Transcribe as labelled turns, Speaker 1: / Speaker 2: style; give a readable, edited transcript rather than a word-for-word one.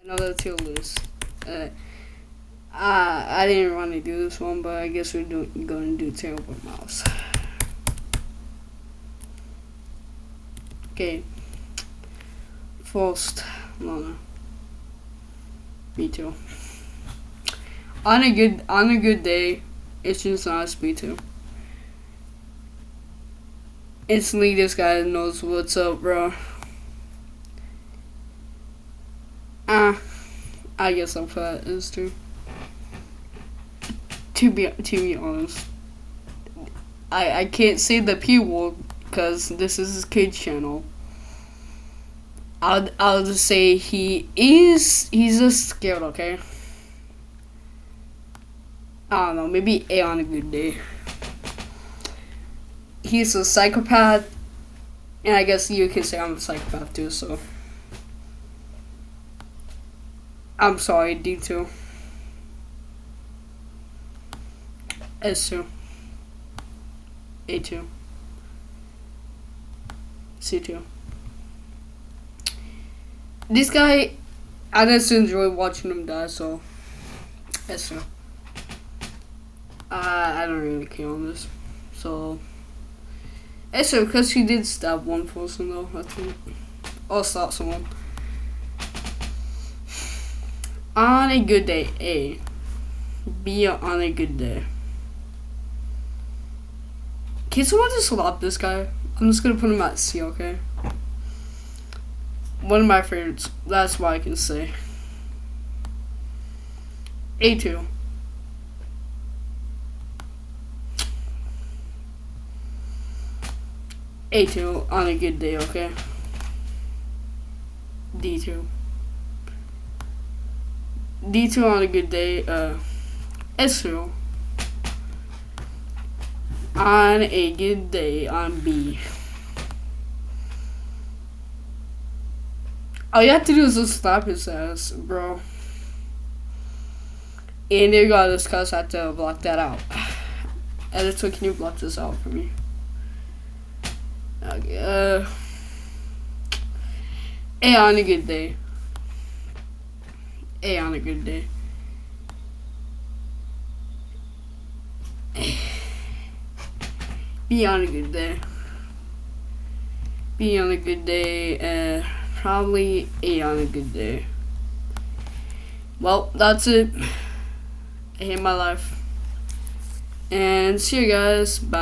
Speaker 1: Another tier list. I didn't want to do this one, but I guess we're going to do terrible mouse. Okay. First, Lana. Me too. On a good day, it's just nice. Me too. Instantly, this guy knows what's up, bro. I guess I'll put this too. To be honest, I can't say the P word because this is his kid's channel. I'll just say he's just scared, okay? I don't know, maybe A on a good day. He's a psychopath, and I guess you could say I'm a psychopath too, so. I'm sorry, D2. S2. A2. C2. This guy, I just enjoy watching him die, so S2. I don't really care on this, so S2, because he did stab one person though, I think. Or stop someone. On a good day, A. B on a good day. Can someone just slap this guy? I'm just gonna put him at C, okay? One of my favorites. That's what I can say. A2. A2 on a good day, okay? D2. D2 on a good day, S2 on a good day on B. All you have to do is just slap his ass, bro. And there you go, this cuz I have to block that out. Editor, can you block this out for me? Okay, A on a good day. A on a good day. B on a good day. B on a good day. Probably A on a good day. Well, that's it. I hate my life. And see you guys. Bye.